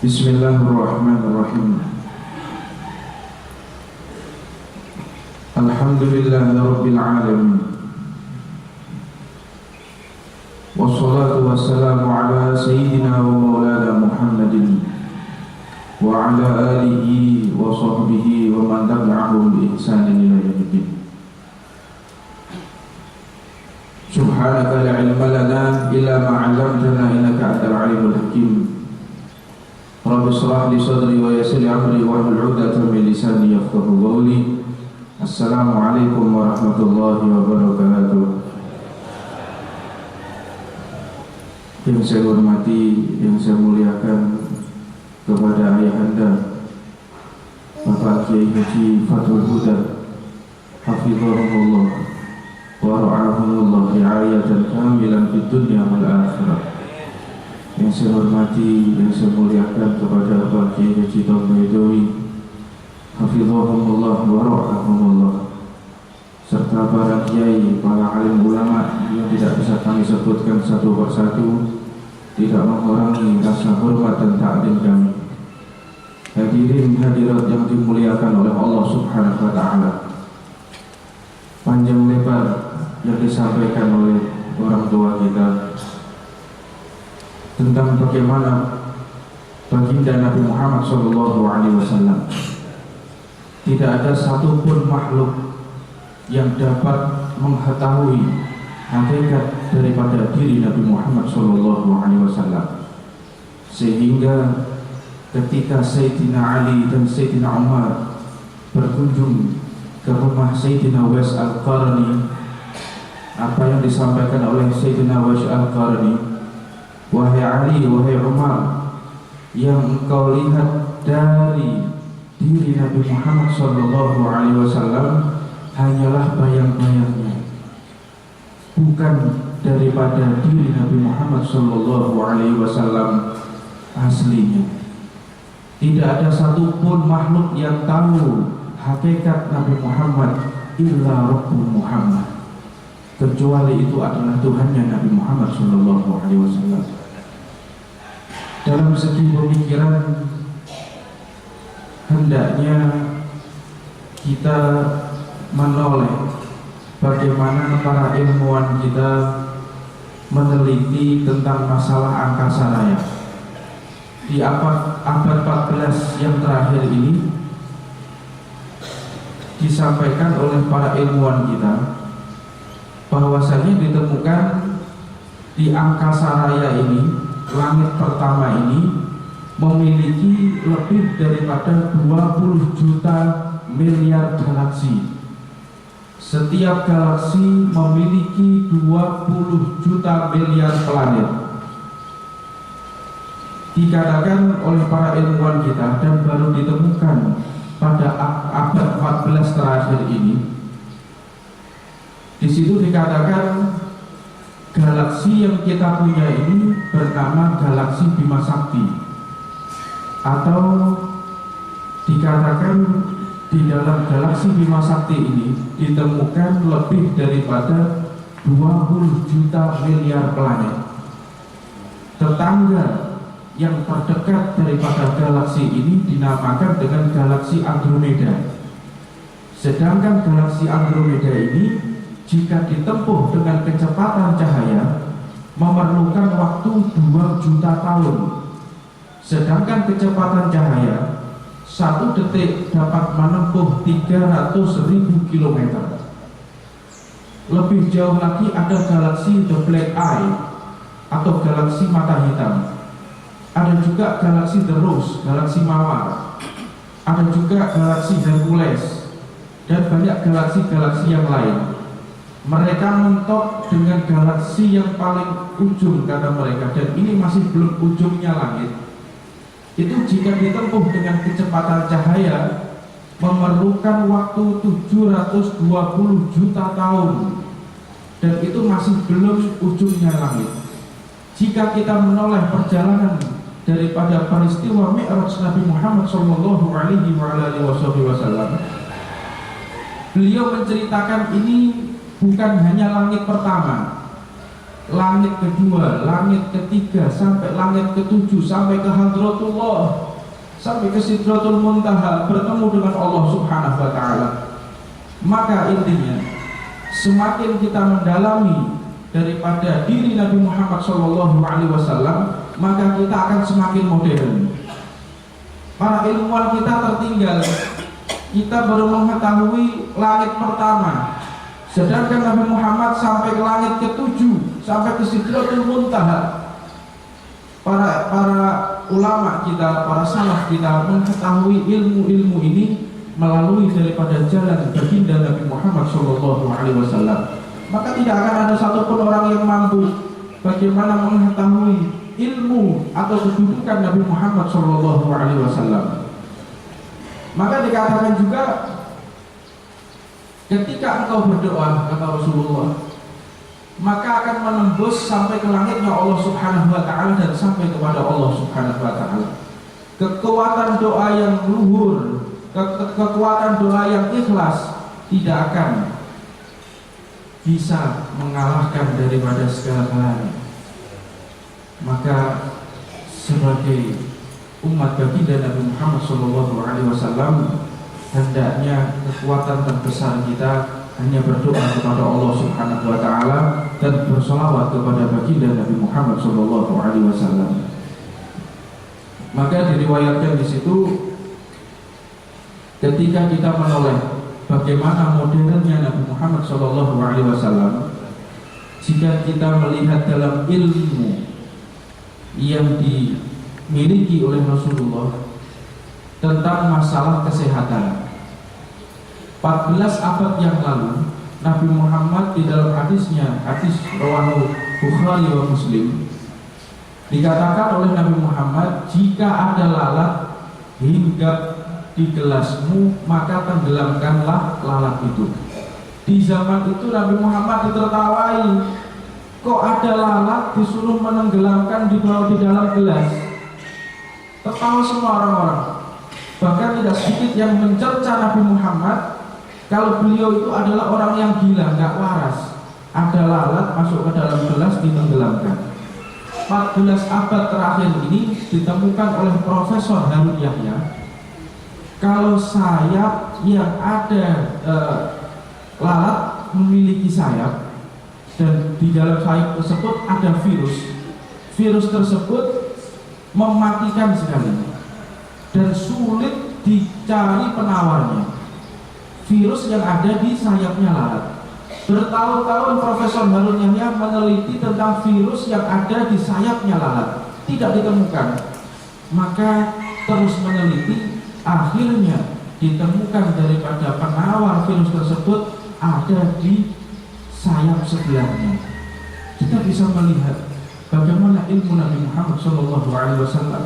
Bismillahirrahmanirrahim. Alhamdulillahi rabbil alamin. Wassalatu wassalamu ala sayyidina wa maulana Muhammadin wa ala alihi wa sahbihi wa man tabi'ahum bi ihsanin ila yaumiddin. Subhanaka la ilma lana illa ma 'allamtana innaka antal alimul hakim. Rabbi shrah li sadri wa yassir li amri wahlul 'uqdatam min lisani yafqahu qawli. Assalamualaikum warahmatullahi wabarakatuh. Yang saya hormati, yang saya muliakan kepada ayahanda Bapak Kiai Haji Fathul Huda hafizahumullah wa ra'ahumullah ri'ayatan kamilan fid dunya wal akhirah. Yang saya hormati, yang saya muliakan kepada Bapak Kiai Haji Tom Baidowi hafizahumullah wa ra'ahumullah, serta para kiai, para alim ulama yang tidak bisa kami sebutkan satu persatu, tidak mengurangi rasa hormat dan ta'zim kami. Hadirin hadirat yang dimuliakan oleh Allah Subhanahu wa ta'ala, panjang lebar yang disampaikan oleh orang tua kita tentang bagaimana baginda Nabi Muhammad SAW, tidak ada satupun makhluk yang dapat mengetahui hakikat daripada diri Nabi Muhammad SAW, sehingga ketika Sayyidina Ali dan Sayyidina Umar berkunjung ke rumah Sayyidina Uwais Al-Qarni, apa yang disampaikan oleh Sayyidina Uwais Al-Qarni, wahai Ali, wahai Umar, yang engkau lihat dari diri Nabi Muhammad SAW hanyalah bayang-bayangnya, bukan daripada diri Nabi Muhammad SAW aslinya. Tidak ada satupun makhluk yang tahu hakikat Nabi Muhammad illa Rabbul Muhammad, kecuali itu adalah Tuhannya Nabi Muhammad SAW. Dalam segi pemikiran, hendaknya kita menoleh bagaimana para ilmuwan kita meneliti tentang masalah angkasa raya. Di abad 14 yang terakhir ini disampaikan oleh para ilmuwan kita bahwasanya ditemukan di angkasa raya ini, langit pertama ini memiliki lebih daripada 20 juta miliar galaksi. Setiap galaksi memiliki 20 juta miliar planet. Dikatakan oleh para ilmuwan kita dan baru ditemukan pada abad 14 terakhir ini. Di situ dikatakan galaksi yang kita punya ini bernama galaksi Bima Sakti, atau dikatakan di dalam galaksi Bima Sakti ini ditemukan lebih daripada 20 juta miliar planet. Tetangga yang terdekat daripada galaksi ini dinamakan dengan galaksi Andromeda. Sedangkan galaksi Andromeda ini jika ditempuh dengan kecepatan cahaya memerlukan waktu 2 juta tahun. Sedangkan kecepatan cahaya 1 detik dapat menempuh 300.000 km. Lebih jauh lagi ada galaksi The Black Eye atau galaksi mata hitam. Ada juga galaksi The Rose, galaksi mawar. Ada juga galaksi Hercules dan banyak galaksi-galaksi yang lain. Mereka mentok dengan galaksi yang paling ujung kata mereka, dan ini masih belum ujungnya langit. Itu jika ditempuh dengan kecepatan cahaya memerlukan waktu 720 juta tahun, dan itu masih belum ujungnya langit. Jika kita menoleh perjalanan daripada peristiwa Mi'raj Nabi Muhammad SAW, beliau menceritakan ini bukan hanya langit pertama, langit kedua, langit ketiga, sampai langit ketujuh, sampai ke Hadratullah, sampai ke Sidratul Muntaha, bertemu dengan Allah Subhanahu wa Ta'ala. Maka intinya, semakin kita mendalami daripada diri Nabi Muhammad SAW, maka kita akan semakin modern. Para ilmuwan kita tertinggal, kita baru mengetahui langit pertama, sedangkan Nabi Muhammad sampai ke langit ketujuh, sampai ke Sidratul Muntaha. Para ulama kita, para salaf kita mengetahui ilmu-ilmu ini melalui daripada jalan baginda Nabi Muhammad SAW. Maka tidak akan ada satupun orang yang mampu bagaimana mengetahui ilmu atau kedudukan Nabi Muhammad SAW. Maka dikatakan juga, ketika engkau berdoa, kata Rasulullah, maka akan menembus sampai ke langitnya Allah Subhanahu wa Ta'ala dan sampai kepada Allah Subhanahu wa Ta'ala. Kekuatan doa yang luhur, kekuatan doa yang ikhlas tidak akan bisa mengalahkan daripada segala-galanya. Maka sebagai umat baginda Nabi Muhammad SAW, hendaknya kekuatan terbesar kita hanya berdoa kepada Allah Subhanahu wa Ta'ala dan bersolawat kepada baginda Nabi Muhammad SAW. Maka diriwayatkan di situ, ketika kita menoleh bagaimana modernnya Nabi Muhammad SAW, jika kita melihat dalam ilmu yang dimiliki oleh Rasulullah tentang masalah kesehatan, 14 abad yang lalu Nabi Muhammad di dalam hadisnya, hadis rawahu Bukhari wa Muslim, dikatakan oleh Nabi Muhammad, jika ada lalat hinggap di gelasmu, maka tenggelamkanlah lalat itu. Di zaman itu Nabi Muhammad ditertawai, kok ada lalat disuruh menenggelamkan di dalam gelas. Tertawa semua orang-orang. Bahkan tidak sedikit yang mencerca Nabi Muhammad kalau beliau itu adalah orang yang gila, nggak waras. Ada lalat masuk ke dalam gelas, ditenggelamkan. 14 abad terakhir ini ditemukan oleh Profesor Harun Yahya, kalau sayap yang ada lalat memiliki sayap dan di dalam sayap tersebut ada virus, virus tersebut mematikan sekali dan sulit dicari penawarnya. Virus yang ada di sayapnya lalat. Bertahun-tahun Profesor Harun Yahya meneliti tentang virus yang ada di sayapnya lalat, tidak ditemukan. Maka terus meneliti, akhirnya ditemukan daripada penawar virus tersebut ada di sayap sebelahnya. Kita bisa melihat bagaimana ilmu Nabi Muhammad SAW.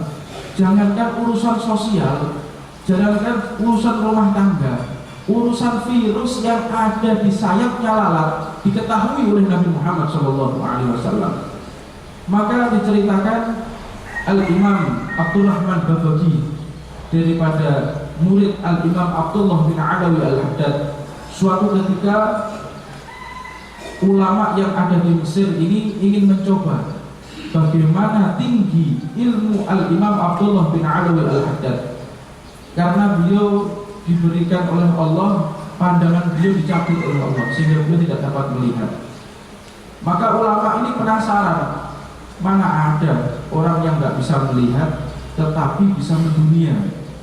Jangankan urusan sosial, jangankan urusan rumah tangga, urusan virus yang ada di sayapnya lalat diketahui oleh Nabi Muhammad SAW. Maka diceritakan Al-Imam Abdurrahman Babagi daripada murid Al-Imam Abdullah bin Adawi Al-Haddad, suatu ketika ulama yang ada di Mesir ini ingin mencoba bagaimana tinggi ilmu Al-Imam Abdullah bin Adawi Al-Haddad, karena beliau diberikan oleh Allah, pandangan beliau dicabut oleh Allah sehingga beliau tidak dapat melihat. Maka ulama ini penasaran, mana ada orang yang nggak bisa melihat tetapi bisa mendunia,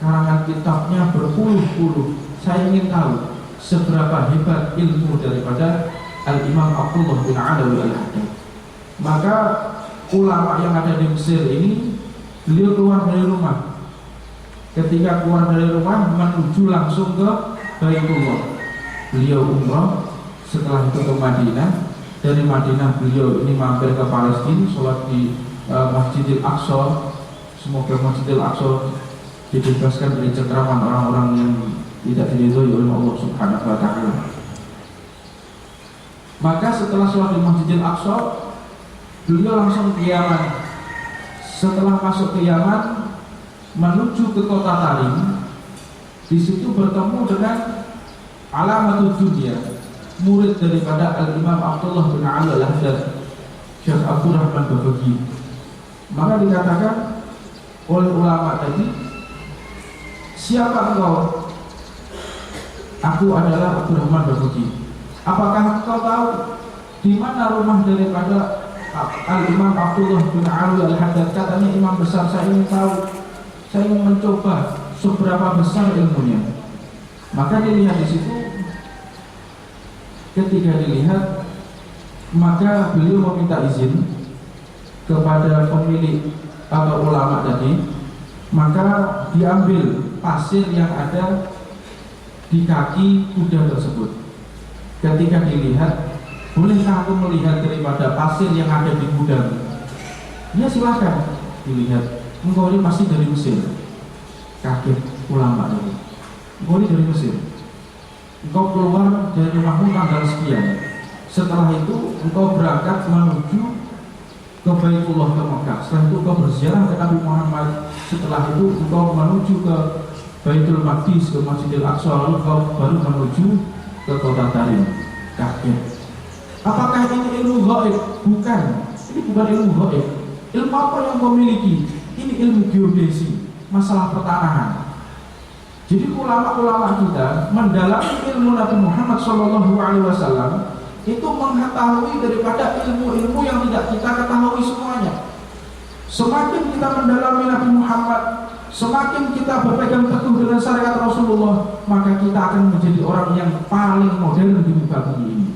karangan kitabnya berpuluh-puluh. Saya ingin tahu seberapa hebat ilmu daripada Al-Imam Abdullah bin Adawi Al-Haddad. Maka ulama yang ada di Mesir ini, beliau keluar dari rumah. Ketika keluar dari rumah menuju langsung ke Baitullah. Beliau umrah, setelah itu ke Madinah. Dari Madinah beliau ini mampir ke Palestina, sholat di Masjidil Aqsa. Semoga Masjidil Aqsa dibebaskan dari cengkraman orang-orang yang tidak diridhoi oleh Allah Subhanahu wa Ta'ala. Maka setelah sholat di Masjidil Aqsa, beliau langsung ke Yaman. Setelah masuk ke Yaman, menuju ke kota Tarim. Di situ bertemu dengan Alamatud Dunya, murid daripada Al-Imam Abdullah bin Adawi Al-Haddad. Syekh Abdurrahman Babagi. Maka dikatakan oleh ulama tadi, siapa engkau? Aku adalah Abdurrahman Babagi. Apakah engkau tahu di mana rumah daripada Al-Imam Abdullah bin Ali Al-Haddad? Katanya imam besar, saya ingin tahu, saya ingin mencoba seberapa besar ilmunya. Maka dilihat di situ, ketika dilihat, maka beliau meminta izin kepada pemilik atau ulama tadi, maka diambil pasir yang ada di kaki kuda tersebut. Ketika dilihat, bolehkah aku melihat daripada pasir yang ada di gudang? Ya silahkan dilihat. Engkau ini pasti dari Mesir. Kaget ulama ini. Engkau ini dari Mesir. Engkau keluar dari rumahmu tanggal sekian. Setelah itu engkau berangkat menuju ke Baitullah, ke Mekah. Setelah itu engkau berziarah ke Nabi Muhammad. Setelah itu engkau menuju ke Baitul Maqdis, ke Masjidil Aqsa. Lalu engkau baru menuju ke kota Tarim. Kaget. Apakah ini ilmu gaib? Bukan. Ini bukan ilmu gaib. Ilmu apa yang kau miliki? Ini ilmu geodesi, masalah pertanahan. Jadi ulama-ulama kita mendalami ilmu Nabi Muhammad SAW itu mengetahui daripada ilmu-ilmu yang tidak kita ketahui semuanya. Semakin kita mendalami Nabi Muhammad, semakin kita berpegang teguh dengan syariat Rasulullah, maka kita akan menjadi orang yang paling modern di muka bumi ini.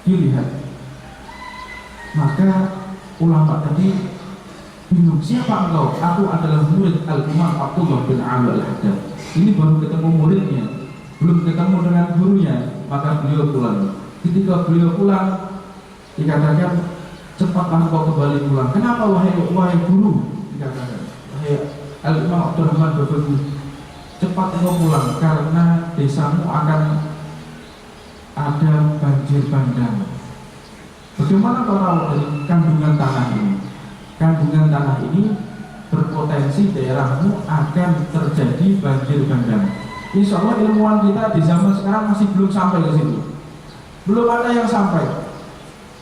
Dilihat, maka ulama tadi bingung, siapa engkau? Aku adalah murid Al-Imam Abdullah bin Ali Al-Haddad. Ini baru ketemu muridnya, belum ketemu dengan gurunya. Maka beliau pulang. Ketika beliau pulang, dikatakan, cepatlah engkau kembali pulang. Kenapa wahai guru? Dikatakan, wahai Al-Imam Abdurrahman Babagi, cepat engkau pulang karena desamu akan ada banjir bandang. Bagaimana kau tahu dari kandungan tanah ini? Kandungan tanah ini berpotensi daerahmu akan terjadi banjir bandang. Insya Allah ilmuwan kita di zaman sekarang masih belum sampai ke situ. Belum ada yang sampai.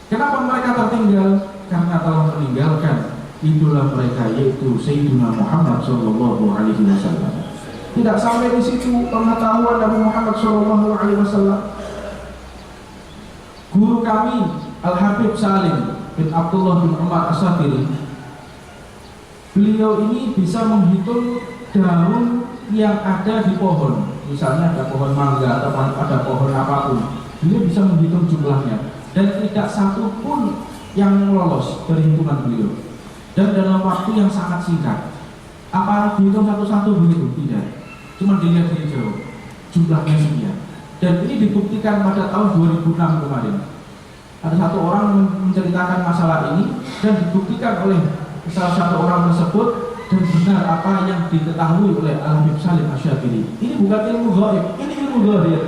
Kenapa mereka tertinggal? Karena telah meninggalkan idola mereka, yaitu Sayyidina Muhammad SAW. Tidak sampai di situ pengetahuan Nabi Muhammad SAW. Guru kami Al-Habib Salim bin Abdullah bin Umar As-Satiri, beliau ini bisa menghitung daun yang ada di pohon. Misalnya ada pohon mangga atau ada pohon apapun, beliau bisa menghitung jumlahnya, dan tidak satu pun yang lolos dari hitungan beliau. Dan dalam waktu yang sangat singkat. Apa dihitung satu-satu begitu? Tidak. Cuma dilihat dari jauh, jumlahnya sekian. Dan ini dibuktikan pada tahun 2006 kemarin. Ada satu orang menceritakan masalah ini dan dibuktikan oleh salah satu orang tersebut, dan benar apa yang diketahui oleh Al-Habib Salim Asy-Syadzili. Ini bukan ilmu gaib, ini ilmu zahir.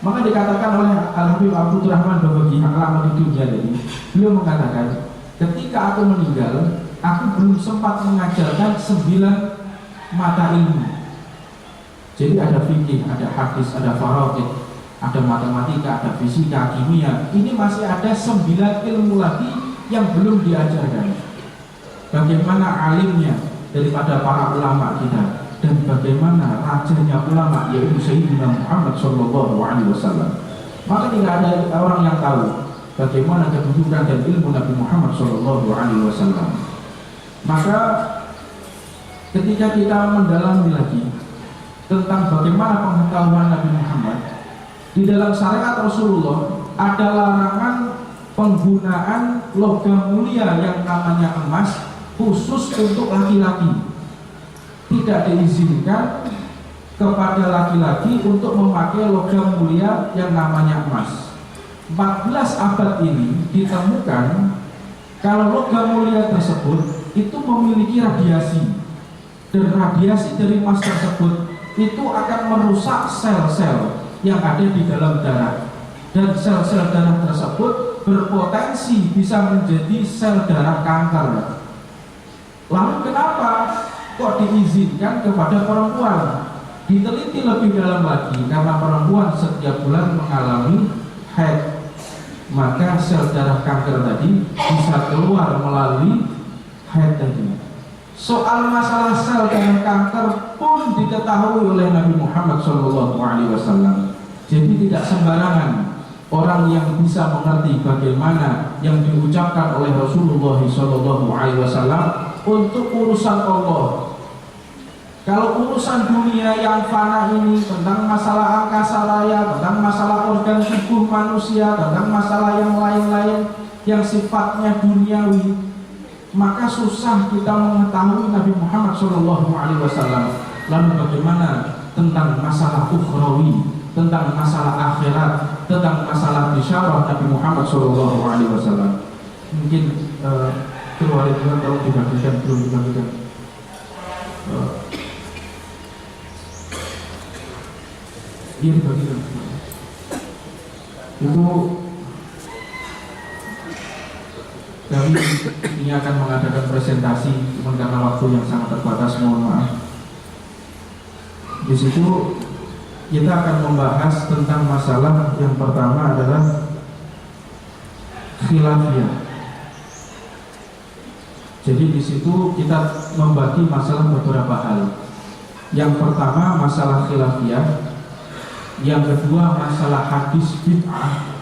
Maka dikatakan oleh Al-Habib Abdurrahman Babagi yang lama di dunia ini, beliau mengatakan, ketika aku meninggal, aku belum sempat mengajarkan 9 mata ilmu. Jadi ada fikih, ada hadis, ada faraid, ada matematika, ada fisika, kimia. Ini masih ada 9 ilmu lagi yang belum diajarkan. Bagaimana alimnya daripada para ulama kita, dan bagaimana rajanya ulama, yaitu Sayyidina Muhammad SAW. Maka tidak ada orang yang tahu bagaimana kedudukan dan ilmu Nabi Muhammad SAW. Maka ketika kita mendalami lagi tentang bagaimana pengetahuan Nabi Muhammad, di dalam syariat Rasulullah ada larangan penggunaan logam mulia yang namanya emas khusus untuk laki-laki. Tidak diizinkan kepada laki-laki untuk memakai logam mulia yang namanya emas. 14 abad ini ditemukan kalau logam mulia tersebut itu memiliki radiasi, dan radiasi dari emas tersebut itu akan merusak sel-sel yang ada di dalam darah, dan sel-sel darah tersebut berpotensi bisa menjadi sel darah kanker. Lalu kenapa kok diizinkan kepada perempuan? Diteliti lebih dalam lagi, karena perempuan setiap bulan mengalami haid. maka sel darah kanker tadi bisa keluar melalui haid tadi. Soal masalah sel darah kanker pun diketahui oleh Nabi Muhammad SAW. Jadi tidak sembarangan orang yang bisa mengerti bagaimana yang diucapkan oleh Rasulullah SAW untuk urusan Allah. Kalau urusan dunia yang fana ini, tentang masalah angkasa raya, tentang masalah organ tubuh manusia, tentang masalah yang lain-lain yang sifatnya duniawi, maka susah kita mengetahui Nabi Muhammad SAW. Lalu bagaimana tentang masalah ukhrawi, tentang masalah akhirat, tentang masalah bisyarah Nabi Muhammad SAW? Mungkin keluar itu kalau dibagikan, belum dibagikan. Iya dibagikan. Itu kami ini akan mengadakan presentasi, cuma karena waktu yang sangat terbatas, mohon maaf. Di situ kita akan membahas tentang masalah yang pertama adalah khilafiyah. Jadi di situ kita membagi masalah beberapa hal. Yang pertama masalah khilafiyah, yang kedua masalah hadis bid'ah,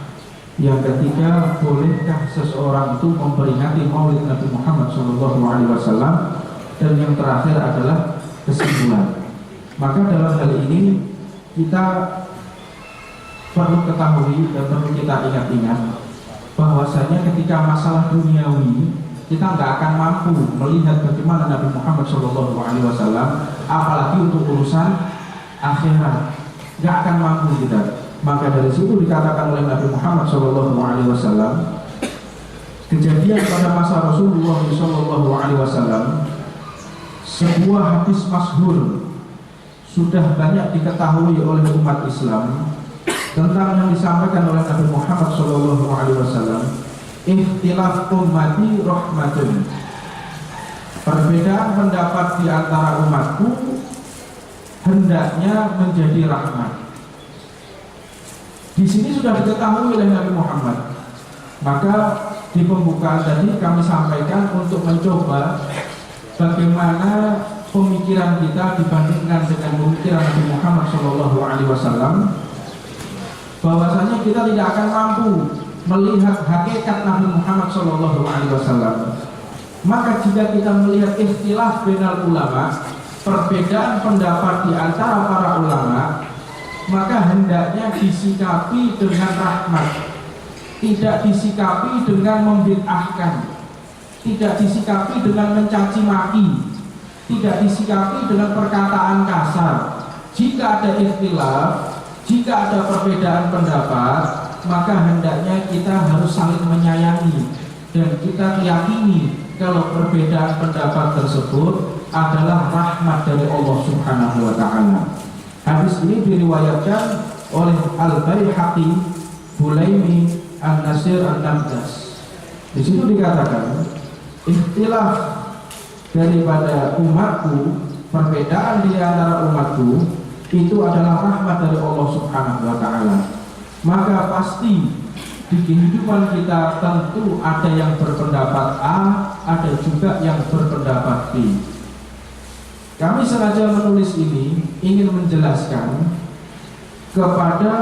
yang ketiga bolehkah seseorang itu memperingati Maulid Nabi Muhammad SAW, dan yang terakhir adalah kesimpulan. Maka dalam hal ini kita perlu ketahui dan perlu kita ingat-ingat bahwasanya ketika masalah duniawi kita nggak akan mampu melihat bagaimana Nabi Muhammad SAW, apalagi untuk urusan akhirat, nggak akan mampu kita. Maka dari situ dikatakan oleh Nabi Muhammad SAW, kejadian pada masa Rasulullah SAW, sebuah hadis masyhur sudah banyak diketahui oleh umat Islam tentang yang disampaikan oleh Nabi Muhammad SAW. Ikhtilaf ummati rahmatun, perbedaan pendapat di antara umatku hendaknya menjadi rahmat. Di sini sudah diketahui oleh Nabi Muhammad. Maka di pembukaan tadi kami sampaikan untuk mencoba bagaimana pemikiran kita dibandingkan dengan pemikiran Nabi Muhammad SAW, bahwasanya kita tidak akan mampu melihat hakikat Nabi Muhammad SAW. Maka jika kita melihat ikhtilaf bainal ulama, perbedaan pendapat di antara para ulama, maka hendaknya disikapi dengan rahmat, tidak disikapi dengan membid'ahkan, tidak disikapi dengan mencaci maki, tidak disikapi dengan perkataan kasar. Jika ada ikhtilaf, jika ada perbedaan pendapat, maka hendaknya kita harus saling menyayangi dan kita yakini kalau perbedaan pendapat tersebut adalah rahmat dari Allah Subhanahu wa Ta'ala. Hadis ini diriwayatkan oleh Al-Baihaqi, Bulaimi, An-Nasir, An-Nabdas. Di situ dikatakan ikhtilaf daripada umatku, perbedaan di antara umatku itu adalah rahmat dari Allah Subhanahu wa Ta'ala. Maka pasti di kehidupan kita tentu ada yang berpendapat A, ada juga yang berpendapat B. Kami sengaja menulis ini ingin menjelaskan kepada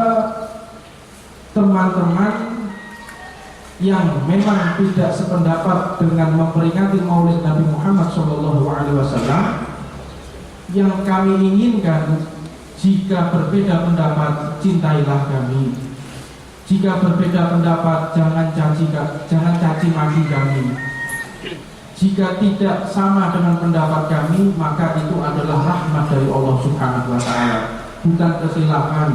teman-teman yang memang tidak sependapat dengan memperingati Maulid Nabi Muhammad SAW, yang kami inginkan, jika berbeda pendapat cintailah kami, jika berbeda pendapat jangan caci maki kami. Jika tidak sama dengan pendapat kami, maka itu adalah rahmat dari Allah Subhanahu wa Ta'ala, bukan kekhilafan,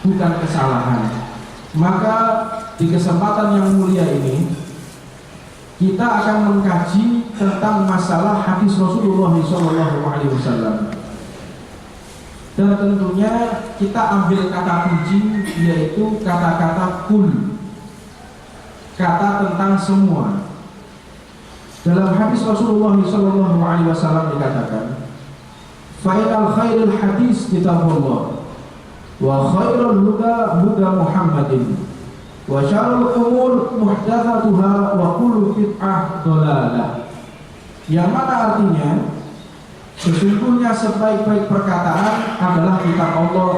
bukan kesalahan. Maka di kesempatan yang mulia ini kita akan mengkaji tentang masalah hadis Rasulullah SAW. Dan tentunya kita ambil kata kunci, yaitu kata-kata kul, kata tentang semua. Dalam hadis Rasulullah SAW dikatakan, "Fainal khairul hadis kitabullah, wa khairul huda huda Muhammadin, Wa syarrul umur muhdatsatuha wa kullu bid'ah dhalalah. Yang mana artinya sesungguhnya sebaik-baik perkataan adalah kitab Allah,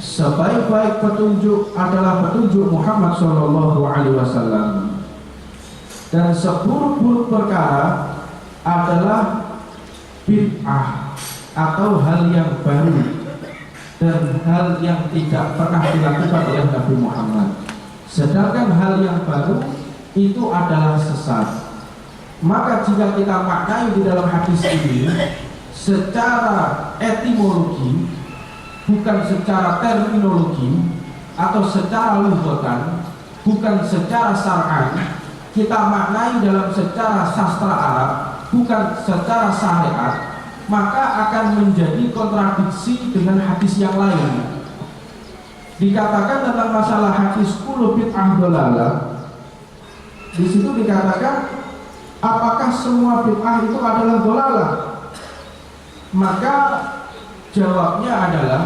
sebaik-baik petunjuk adalah petunjuk Muhammad sallallahu alaihi wasallam, dan seburuk-buruk perkara adalah bid'ah atau hal yang baru dan hal yang tidak pernah dilakukan oleh Nabi Muhammad. Sedangkan hal yang baru itu adalah sesat. Maka jika kita maknai di dalam hadis ini secara etimologi, bukan secara terminologi atau secara lughatan, bukan secara syar'an, kita maknai dalam secara sastra Arab, bukan secara syariat, maka akan menjadi kontradiksi dengan hadis yang lain. Dikatakan tentang masalah hadis kullu bid'ah dhalalah, di situ dikatakan apakah semua bid'ah itu adalah dhalalah? Maka jawabnya adalah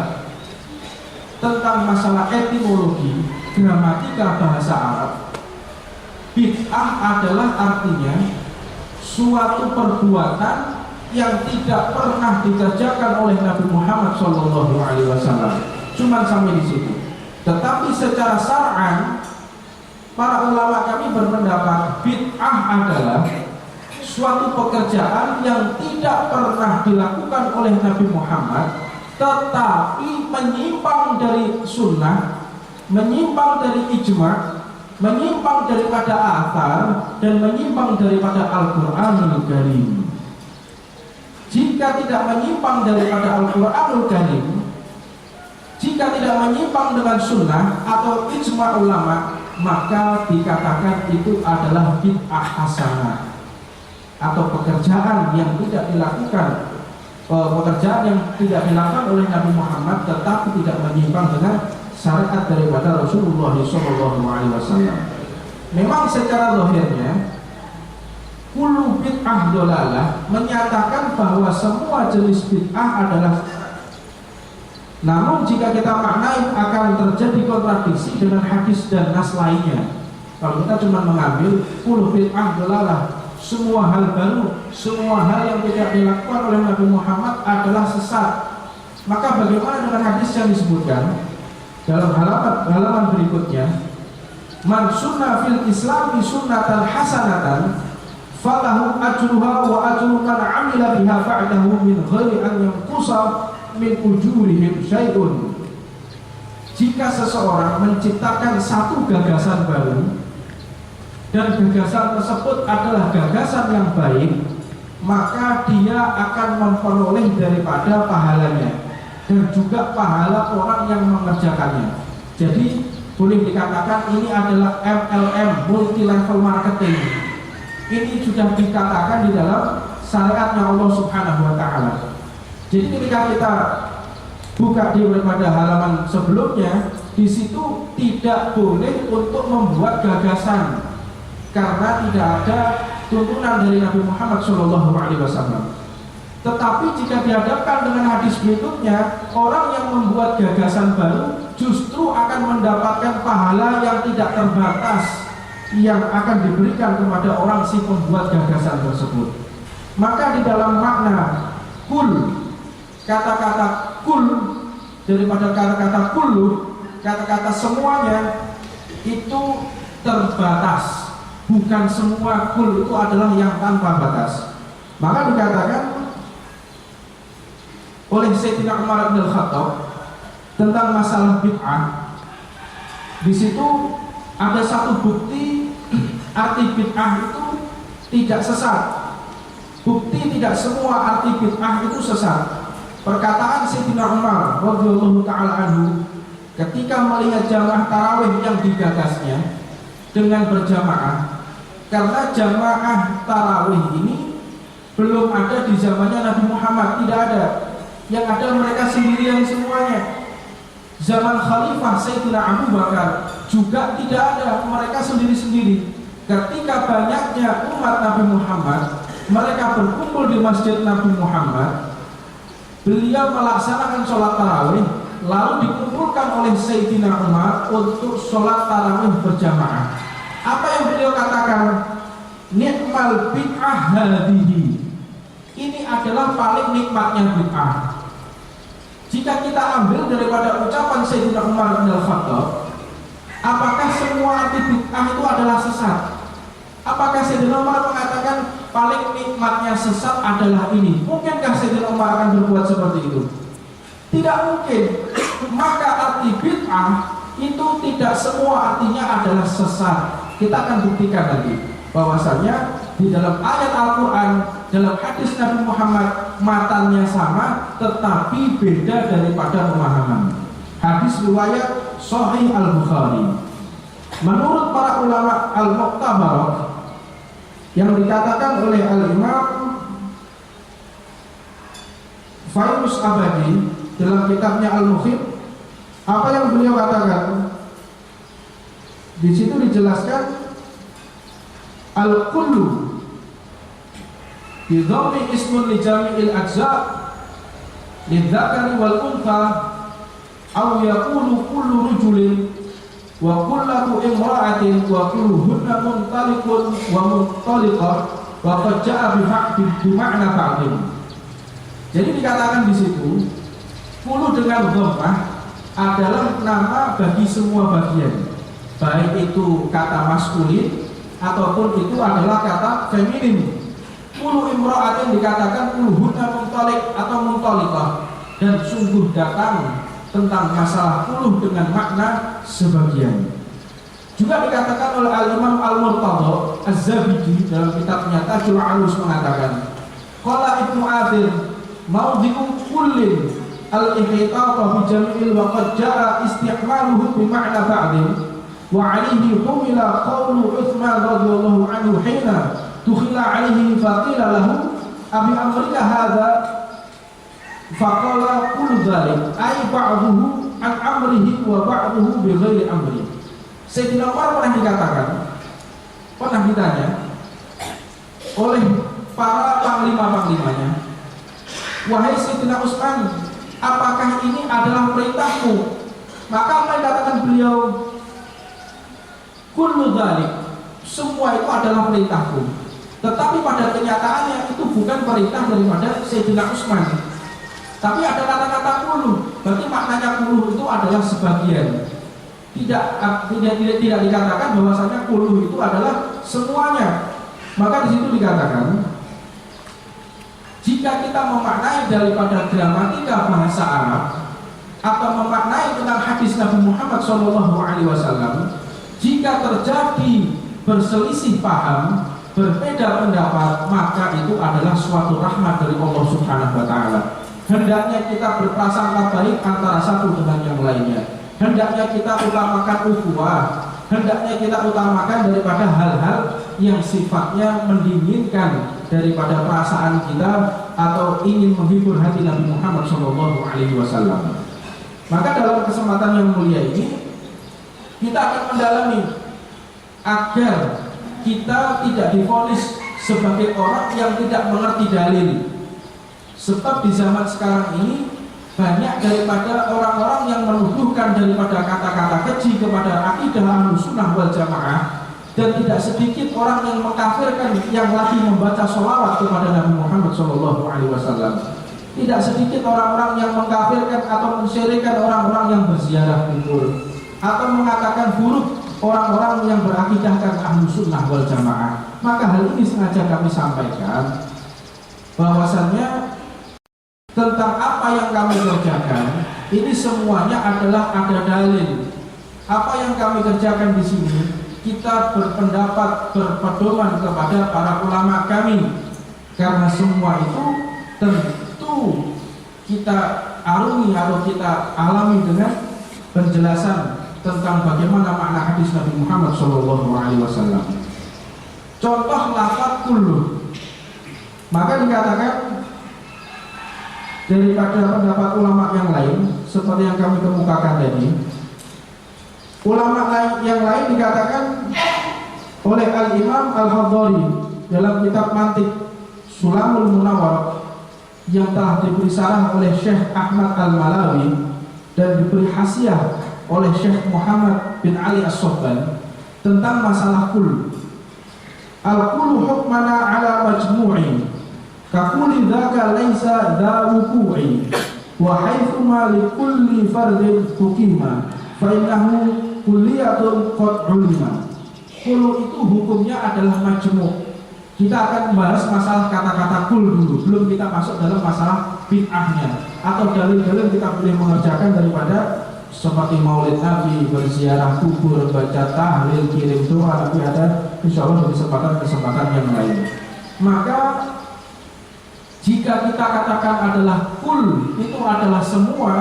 tentang masalah etimologi, gramatika bahasa Arab. Bid'ah adalah artinya suatu perbuatan yang tidak pernah dikerjakan oleh Nabi Muhammad SAW. Cuma sampai di situ. Tetapi secara syar'an, para ulama kami berpendapat bid'ah adalah suatu pekerjaan yang tidak pernah dilakukan oleh Nabi Muhammad, tetapi menyimpang dari sunnah, menyimpang dari ijma', menyimpang daripada athar, dan menyimpang daripada Al-Qur'anul Karim. Jika tidak menyimpang daripada Al-Qur'anul Karim, jika tidak menyimpang dengan sunnah atau ijma' ulama, maka dikatakan itu adalah bid'ah hasanah atau pekerjaan yang tidak dilakukan, pekerjaan yang tidak dilakukan oleh Nabi Muhammad tetapi tidak menyimpang dengan syariat daripada Rasulullah SAW. Memang secara zahirnya kullu bid'ah dhalalah menyatakan bahwa semua jenis bid'ah adalah. Namun jika kita maknai akan terjadi kontradiksi dengan hadis dan nas lainnya. Kalau kita cuma mengambil kullu bid'ah dhalalah, semua hal baru, semua hal yang tidak dilakukan oleh Nabi Muhammad adalah sesat, maka bagaimana dengan hadis yang disebutkan dalam halaman berikutnya? Man sunna fil islami sunnatan hasanatan falahu ajruha wa ajru man amila biha ba'dahu min ghairi an yanqusa min ujurihim syai'un. Jika seseorang menciptakan satu gagasan baru dan gagasan tersebut adalah gagasan yang baik, maka dia akan memperoleh daripada pahalanya dan juga pahala orang yang mengerjakannya. Jadi boleh dikatakan ini adalah MLM, multi level marketing. Ini sudah dikatakan di dalam syariatnya Allah Subhanahu wa Ta'ala. Jadi ketika kita buka daripada halaman sebelumnya, di situ tidak boleh untuk membuat gagasan karena tidak ada tuntunan dari Nabi Muhammad SAW. Tetapi jika dihadapkan dengan hadis berikutnya, orang yang membuat gagasan baru justru akan mendapatkan pahala yang tidak terbatas yang akan diberikan kepada orang si pembuat gagasan tersebut. Maka di dalam makna kul, kata-kata kul daripada kata-kata kullu, kata-kata semuanya itu terbatas. Bukan semua kul itu adalah yang tanpa batas. Maka dikatakan oleh Sayyidina Umar bin Khattab tentang masalah bid'ah. Di situ ada satu bukti arti bid'ah itu tidak sesat. Bukti tidak semua arti bid'ah itu sesat. Perkataan Sayyidina Umar radhiyallahu taala anhu ketika melihat jamaah tarawih yang digagasnya dengan berjamaah, karena jamaah tarawih ini belum ada di zamannya Nabi Muhammad, tidak ada. Yang ada mereka sendirian semuanya. Zaman Khalifah Sayyidina Abu Bakar juga tidak ada, mereka sendiri-sendiri. Ketika banyaknya umat Nabi Muhammad, mereka berkumpul di masjid Nabi Muhammad, beliau melaksanakan sholat tarawih, lalu dikumpulkan oleh Sayyidina Umar untuk sholat tarawih berjamaah. Apa yang beliau katakan? Nikmal bid'ah hadhihi. Ini adalah paling nikmatnya bid'ah. Jika kita ambil daripada ucapan Sayyidina Umar bin Al-Khattab, apakah semua arti bid'ah itu adalah sesat? Apakah Sayyidina Umar mengatakan paling nikmatnya sesat adalah ini? Mungkinkah Sayyidina Umar akan berbuat seperti itu? Tidak mungkin. Maka arti bid'ah itu tidak semua artinya adalah sesat. Kita akan buktikan nanti bahwasanya di dalam ayat Al-Quran, dalam hadis Nabi Muhammad, matanya sama tetapi beda daripada pemahaman. Hadis riwayat Sahih Al-Bukhari. Menurut para ulama Al-Muqtabarak, yang dikatakan oleh Al-Imam Fairuz Abadi dalam kitabnya Al-Mukhib, apa yang beliau katakan? Di situ dijelaskan al-kullu bi dhammi ismun li jami'il ajza' lidzakari wal untha aw yaqulu kullu rajulin wa kullu imra'atin wa kulluhunna muntaliqun wa muntaliqah wa qad ja'a bi ma'na ta'dil. Jadi dikatakan di situ kulu dengan dhammah adalah nama bagi semua bagian, baik itu kata maskulin ataupun itu adalah kata feminin. Kulu imra'atin dikatakan kuluhunna muntaliq atau muntaliqah, dan sungguh datang tentang masalah kuluh dengan makna sebagian. Juga dikatakan oleh Al-Imam Al-Murtadha Az-Zabidi dalam kitabnya Tajul Arus mengatakan, qala Ibnu Athir maudhi'u kullin al-ihitata bi jami'il wa qad ja'a isti'maluhu bi ma'na ba'din wa 'alaihi humila qawlu Utsman radhiyallahu anhu hina tukhila 'alaihi faqila lahu abi amrika hadha faqala kullu dhalik ay ba'duhu an amrihi wa ba'duhu bi ghairi amri. Sayyidina Umar pernah ditanya oleh para panglima-panglimanya, wahai Sayyidina Utsman, apakah ini adalah perintahmu? Maka apa yang dikatakan beliau? Kullu dzalik, semua itu adalah perintahku. Tetapi pada kenyataannya itu bukan perintah daripada Sayyidina Utsman. Tapi ada kata-kata kullu, berarti maknanya kullu itu adalah sebagian. Tidak dikatakan bahwasanya kullu itu adalah semuanya. Maka di situ dikatakan, jika kita memaknai daripada gramatika bahasa Arab atau memaknai tentang hadis Nabi Muhammad SAW, jika terjadi berselisih paham, berbeda pendapat, maka itu adalah suatu rahmat dari Allah Subhanahu wa Ta'ala. Hendaknya kita berprasangka baik antara satu dengan yang lainnya. Hendaknya kita utamakan ukhuwah, hendaknya kita utamakan daripada hal-hal yang sifatnya mendinginkan daripada perasaan kita atau ingin menghibur hati Nabi Muhammad SAW. Maka dalam kesempatan yang mulia ini kita akan mendalami agar kita tidak divonis sebagai orang yang tidak mengerti dalil. Sebab di zaman sekarang ini banyak daripada orang-orang yang menuduhkan daripada kata-kata keji kepada akidah Ahlussunnah wal Jamaah, dan tidak sedikit orang yang mengkafirkan yang lagi membaca sholawat kepada Nabi Muhammad SAW. Tidak sedikit orang-orang yang mengkafirkan atau mensyirikkan orang-orang yang berziarah kubur, atau mengatakan buruk orang-orang yang berakidahkan Ahlussunnah wal Jamaah. Maka hal ini sengaja kami sampaikan bahwasannya tentang apa yang kami kerjakan ini semuanya adalah ada dalil. Apa yang kami kerjakan di sini kita berpendapat berpedoman kepada para ulama kami, karena semua itu tentu kita arungi atau kita alami dengan penjelasan tentang bagaimana makna hadis Nabi Muhammad SAW. Contoh lafaz kullu, maka dikatakan daripada pendapat ulama yang lain seperti yang kami kemukakan tadi. Ulama yang lain dikatakan oleh Al-Imam Al-Hadzali dalam kitab Mantiq Sulamul Munawwar yang telah diberi syarah oleh Syekh Ahmad Al-Malawi, dan diberi hasiah oleh Syekh Muhammad bin Ali As-Sohban tentang masalah kul. Al-kulu hukmana ala majmu'i kakuli dhaka laysa dha wuku'i wa haythuma li kulli fardin hukima fa innahu kulliyatun qad ulima. Kul itu hukumnya adalah majmu'. Kita akan membahas masalah kata-kata kul dulu, belum kita masuk dalam masalah bid'ahnya atau dalil-dalil kita boleh mengerjakan daripada seperti maulid Nabi, berziarah kubur, baca tahlil, kirim doa. Tapi ada insya Allah kesempatan yang lain. Maka jika kita katakan adalah kul itu adalah semua,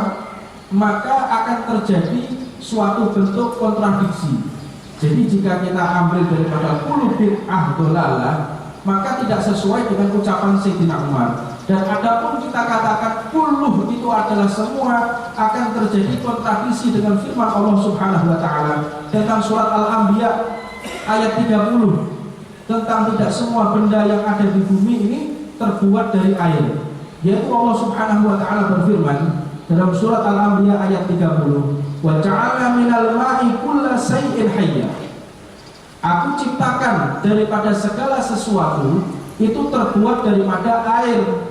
maka akan terjadi suatu bentuk kontradiksi. Jadi jika kita ambil daripada kul bid'ah dolalah, maka tidak sesuai dengan ucapan Sayyidina Umar. Dan adapun kita katakan kulluh itu adalah semua, akan terjadi kontradiksi dengan firman Allah Subhanahu wa taala tentang surat Al-Anbiya ayat 30 tentang tidak semua benda yang ada di bumi ini terbuat dari air. Yaitu Allah Subhanahu wa taala berfirman dalam surat Al-Anbiya ayat 30, "Wa ja'ala minal ma'i kulla shay'in hayya." Aku ciptakan daripada segala sesuatu itu terbuat daripada air.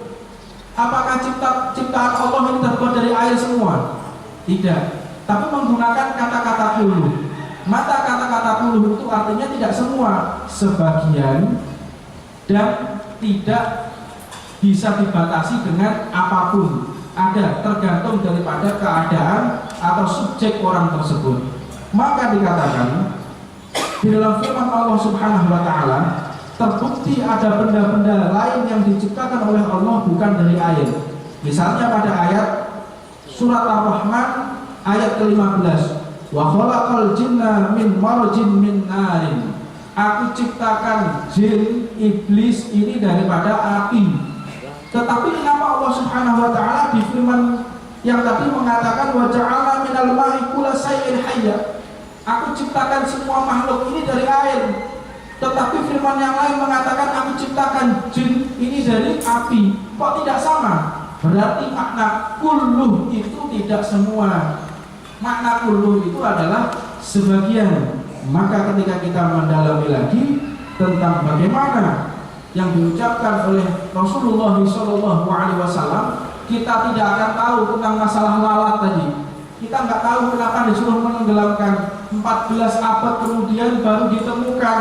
Apakah ciptaan Allah ini terbuat dari air semua? Tidak. Tapi menggunakan kata-kata kuluh. Maka kata-kata kuluh itu artinya tidak semua, sebagian, dan tidak bisa dibatasi dengan apapun. Ada, tergantung daripada keadaan atau subjek orang tersebut. Maka dikatakan di dalam firman Allah Subhanahu wa taala terbukti ada benda-benda lain yang diciptakan oleh Allah bukan dari air. Misalnya pada ayat surat Ar-Rahman ayat ke-15, wa khalaqal jinna min marjin min narin. Aku ciptakan jin, iblis ini daripada api. Tetapi kenapa Allah Subhanahu wa taala di firman yang tadi mengatakan wa ja'ala minal ma'i kulla shay'in hayya? Aku ciptakan semua makhluk ini dari air. Tetapi firman yang lain mengatakan aku ciptakan jin ini dari api. Kok tidak sama? Berarti makna kulluh itu tidak semua. Makna kulluh itu adalah sebagian. Maka ketika kita mendalami lagi tentang bagaimana yang diucapkan oleh Rasulullah SAW, kita tidak akan tahu tentang masalah lalat tadi. Kita nggak tahu kenapa disuruh menenggelamkan. 14 abad kemudian baru ditemukan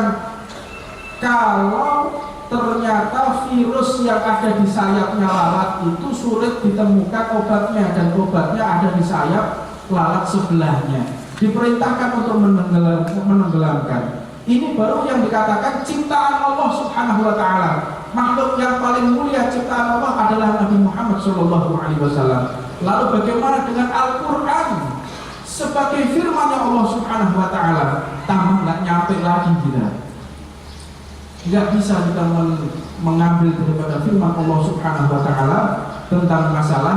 kalau ternyata virus yang ada di sayapnya lalat itu sulit ditemukan obatnya, dan obatnya ada di sayap lalat sebelahnya. Diperintahkan untuk menenggelamkan. Ini baru yang dikatakan ciptaan Allah Subhanahu wa taala. Makhluk yang paling mulia ciptaan Allah adalah Nabi Muhammad SAW. Lalu bagaimana dengan Al-Quran sebagai firman Allah Subhanahu wa taala? Tambah nggak nyampe lagi kita. Tidak bisa kita mengambil daripada firman Allah Subhanahu wa taala tentang masalah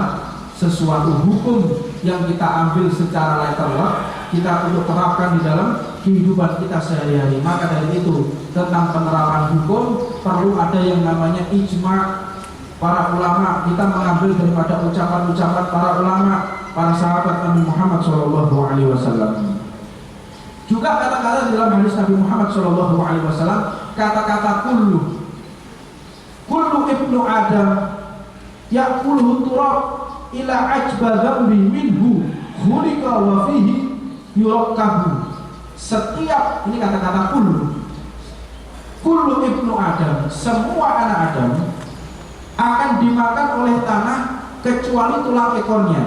sesuatu hukum yang kita ambil secara literal, kita untuk terapkan di dalam kehidupan kita sehari-hari. Maka dari itu tentang penerapan hukum perlu ada yang namanya ijma' para ulama. Kita mengambil daripada ucapan-ucapan para ulama, para sahabat Nabi Muhammad SAW. Juga kata-kata dalam hadis Nabi Muhammad SAW, kata-kata kullu ibnu Adam ya'kuluhu turab ila ajba dhambi minhu khulika wa fihi yurakkabu. Setiap, ini kata-kata kullu ibnu Adam, semua anak Adam akan dimakan oleh tanah kecuali tulang ekornya.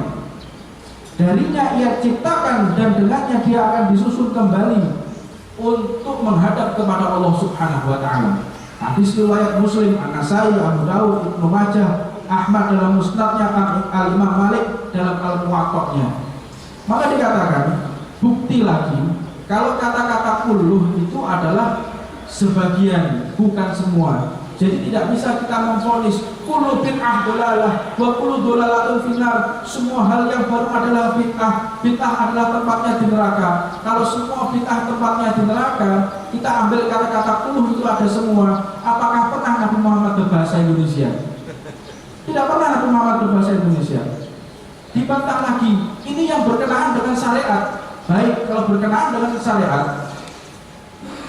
Darinya ia ciptakan dan dengannya dia akan disusun kembali untuk menghadap kepada Allah Subhanahu wa taala. Hadis riwayat Muslim, An-Nasai, Abu Dawud, Ibnu Majah, Ahmad dalam Musnadnya, Al-Imam Malik dalam Al-Muwatta'nya. Maka dikatakan bukti lagi kalau kata-kata kulluh itu adalah sebagian, bukan semua. Jadi tidak bisa kita memvonis kullu bid'ah dolalah wa kullu dolalatun finnar. Semua hal yang baru adalah bid'ah. Bid'ah adalah tempatnya di neraka. Kalau semua bid'ah tempatnya di neraka, kita ambil kata-kata kullu itu ada semua. Apakah pernah Nabi Muhammad berbahasa Indonesia? Tidak pernah Nabi Muhammad berbahasa Indonesia. dibantah lagi. Ini yang berkenaan dengan syariat. Baik, kalau berkenaan dengan syariat,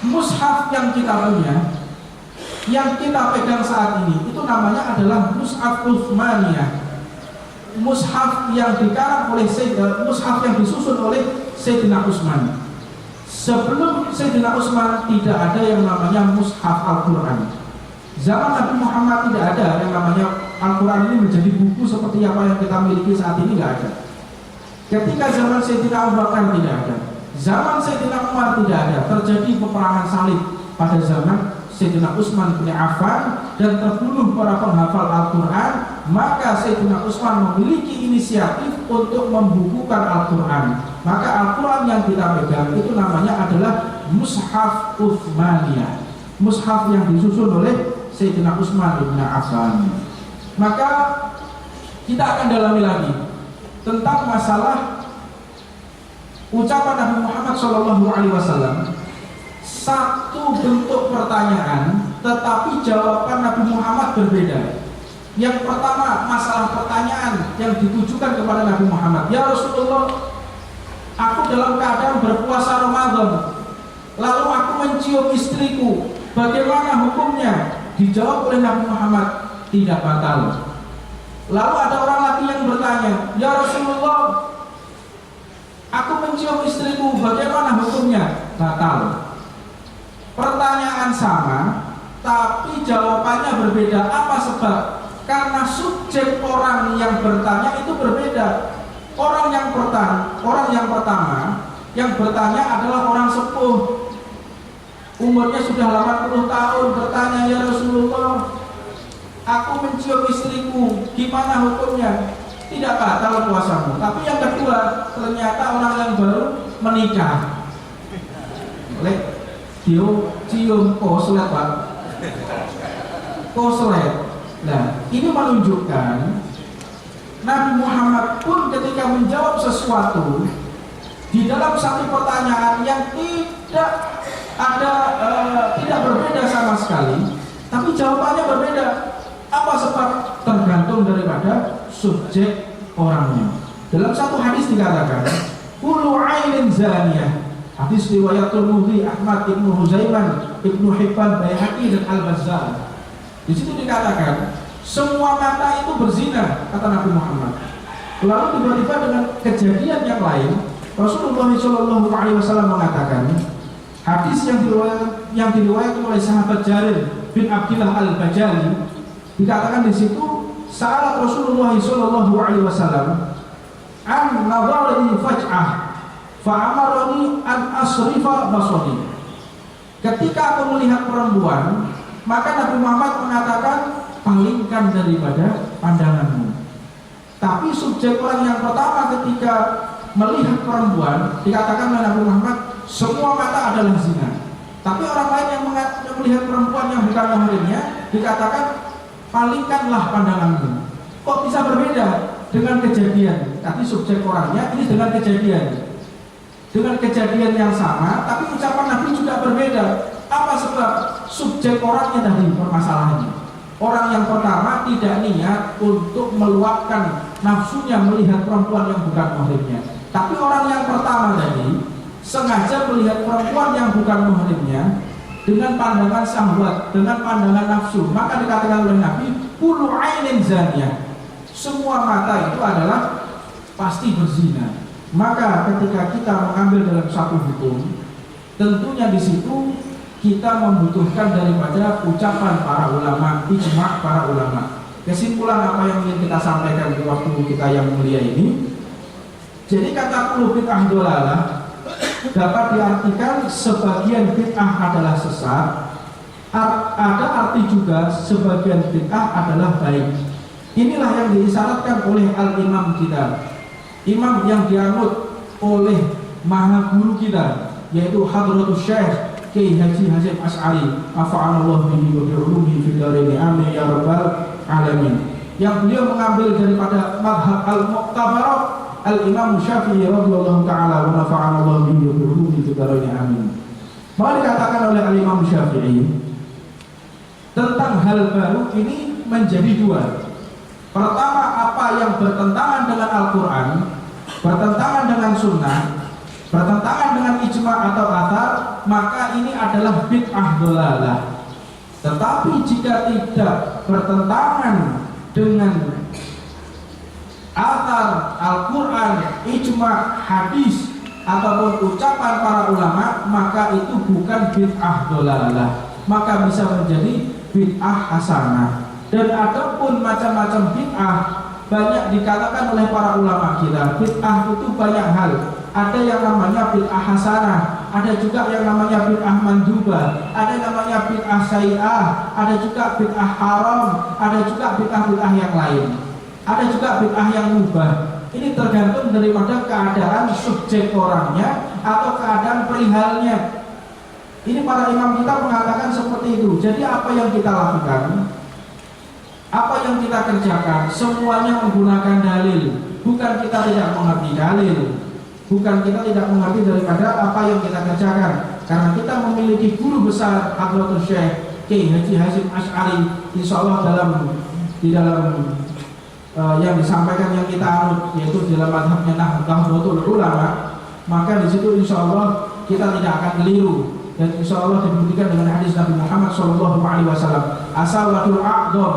mushaf yang kita punya, yang kita pegang saat ini, itu namanya adalah mushaf Utsmaniyah. Mushaf yang dikarang oleh mushaf yang disusun oleh Sayyidina Utsman. Sebelum Sayyidina Utsman tidak ada yang namanya mushaf Al-Quran. Zaman Nabi Muhammad tidak ada yang namanya Al-Quran ini menjadi buku seperti apa yang kita miliki saat ini, tidak ada. Ketika zaman Sayyidina Abu Bakar tidak ada, zaman Sayyidina Umar tidak ada, terjadi peperangan salib pada zaman Sayyidina Utsman bin Affan dan terbunuh para penghafal Al-Quran. Maka Sayyidina Utsman memiliki inisiatif untuk membukukan Al-Quran. Maka Al-Quran yang kita pegang itu namanya adalah Mushaf Utsmaniyah, mushaf yang disusun oleh Sayyidina Utsman bin Affan. Maka kita akan dalami lagi tentang masalah ucapan Nabi Muhammad SAW. Satu bentuk pertanyaan, tetapi jawaban Nabi Muhammad berbeda. Yang pertama, masalah pertanyaan yang ditujukan kepada Nabi Muhammad. Ya Rasulullah, aku dalam keadaan berpuasa Ramadan, lalu aku mencium istriku, bagaimana hukumnya? Dijawab oleh Nabi Muhammad, tidak batal. Lalu ada orang lagi yang bertanya, ya Rasulullah, aku mencium istriku, bagaimana hukumnya? Batal. Pertanyaan sama, tapi jawabannya berbeda. Apa sebab? Karena subjek orang yang bertanya itu berbeda. Orang yang pertama yang bertanya adalah orang sepuh, umurnya sudah 80 tahun, bertanya, ya Rasulullah, aku mencium istriku, gimana hukumnya? Tidak batal puasamu. Tapi yang kedua, ternyata orang yang baru menikah, dia cium koslet, Pak, koslet. Nah, ini menunjukkan Nabi Muhammad pun ketika menjawab sesuatu di dalam satu pertanyaan yang tidak berbeda sama sekali, tapi jawabannya berbeda. Apa sebab? Tergantung daripada subjek orangnya. Dalam satu hadis dikatakan, kullu ainin zaniyah. Hadis riwayat Tirmidzi, Ahmad, Ibnu Huzaimah, Ibnu Hibban, Baihaqi dan Al-Bazzar. Di situ dikatakan semua mata itu berzina, kata Nabi Muhammad. Lalu tiba-tiba dengan kejadian yang lain, Rasulullah SAW mengatakan, hadis yang diriwayatkan oleh sahabat Jarir bin Abdullah Al-Bajali, dikatakan di situ, saat Rasulullah SAW an nadhari faj'ah fa'amarani an asrifa basari. Ketika aku melihat perempuan, maka Nabi Muhammad mengatakan, palingkan daripada pandanganmu. Tapi subjek orang yang pertama ketika melihat perempuan, dikatakan oleh Nabi Muhammad, semua mata adalah zina. Tapi orang lain yang melihat perempuan yang bukan mahrimnya, dikatakan, palingkanlah pandanganmu. Kok bisa berbeda dengan kejadian? Tadi subjek orangnya, ini dengan kejadian. Dengan kejadian yang sama, tapi ucapan Nabi juga berbeda. Apa sebab? Subjek orangnya tadi permasalahannya. Orang yang pertama tidak niat untuk meluapkan nafsunya melihat perempuan yang bukan mahrimnya. Tapi orang yang pertama tadi sengaja melihat perempuan yang bukan mahrimnya dengan pandangan syahwat, dengan pandangan nafsu. Maka dikatakan oleh Nabi, kullu ainin zaniyah. Semua mata itu adalah pasti berzina. Maka ketika kita mengambil dalam satu hukum, tentunya di situ kita membutuhkan daripada ucapan para ulama, ijma' para ulama. Kesimpulan apa yang ingin kita sampaikan di waktu kita yang mulia ini, jadi kata kullu bid'ah dolalah dapat diartikan sebagian bid'ah adalah sesat, ada arti juga sebagian bid'ah adalah baik. Inilah yang diisyaratkan oleh al-imam kita, imam yang dianut oleh maha guru kita, yaitu Hadratus Syekh Kiai Haji Hasyim Asy'ari, afa'anallahu bihi wa bi'ulumihi fid dharain, amin ya rabbal alamin. Yang beliau mengambil daripada madhab al-muqtabarah al-Imam Syafi'i radhiyallahu ta'ala, wa nafa'anallahu bihi wa bi'ulumihi fid dharain, amin. Maka dikatakan oleh al-Imam Syafi'i tentang hal baru ini menjadi dua. Pertama, apa yang bertentangan dengan Al-Quran, bertentangan dengan Sunnah, bertentangan dengan ijma atau athar, maka ini adalah bid'ah dhalalah. Tetapi jika tidak bertentangan dengan athar, Al-Quran, ijma, hadis, ataupun ucapan para ulama, maka itu bukan bid'ah dhalalah, maka bisa menjadi bid'ah hasanah. Dan adapun macam-macam bid'ah, banyak dikatakan oleh para ulama kita, bid'ah itu banyak hal. Ada yang namanya bid'ah hasanah, ada juga yang namanya bid'ah mandubah, ada yang namanya bid'ah syai'ah, ada juga bid'ah haram, ada juga bid'ah yang lain, ada juga bid'ah yang mubah. Ini tergantung daripada keadaan subjek orangnya atau keadaan perihalnya. Ini para imam kita mengatakan seperti itu. Jadi apa yang kita lakukan, apa yang kita kerjakan, semuanya menggunakan dalil. Bukan kita tidak mengerti dalil, bukan kita tidak mengerti daripada apa yang kita kerjakan. Karena kita memiliki guru besar Hadratus Syekh Kiai Haji Hasyim Asy'ari, insyaallah di dalam yang disampaikan yang kita anut, yaitu dalam madhabnya Nahdlatul Ulama, maka di situ insyaallah kita tidak akan keliru. Dan insyaallah dibuktikan dengan hadis Nabi Muhammad SAW, asawatul a'dham,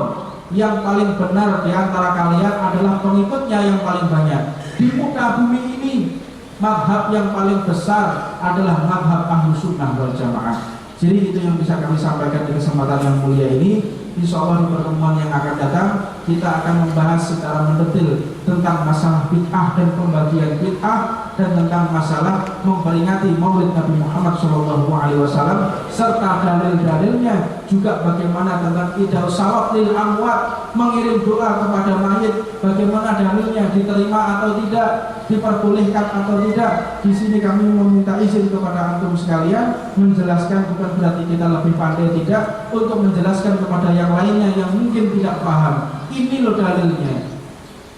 yang paling benar di antara kalian adalah pengikutnya yang paling banyak. Di muka bumi ini, madhab yang paling besar adalah madhab ahlu sunnah wal jamaah. Jadi itu yang bisa kami sampaikan di kesempatan yang mulia ini. Insyaallah di pertemuan yang akan datang kita akan membahas secara mendetil tentang masalah bid'ah dan pembagian bid'ah, dan tentang masalah memperingati Maulid Nabi Muhammad SAW serta dalil-dalilnya, juga bagaimana tentang idau salawat lil amwat, mengirim doa kepada mayit, bagaimana dalilnya, diterima atau tidak, diperbolehkan atau tidak. Di sini kami meminta izin kepada antum sekalian menjelaskan, bukan berarti kita lebih pandai, tidak, untuk menjelaskan kepada yang lainnya yang mungkin tidak paham. Ini loh dalilnya.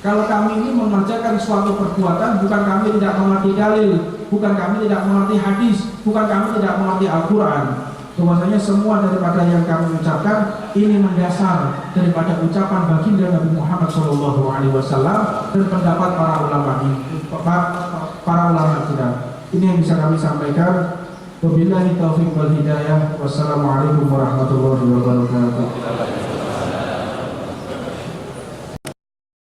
Kalau kami ini mengerjakan suatu perbuatan, bukan kami tidak mengerti dalil, bukan kami tidak mengerti hadis, bukan kami tidak mengerti Al-Quran. Bahwasanya semua daripada yang kami ucapkan ini mendasar daripada ucapan baginda Nabi Muhammad SAW dan pendapat para ulama kita. Ini yang bisa kami sampaikan. Wabillahi taufiq wal hidayah. Wassalamualaikum warahmatullahi wabarakatuh.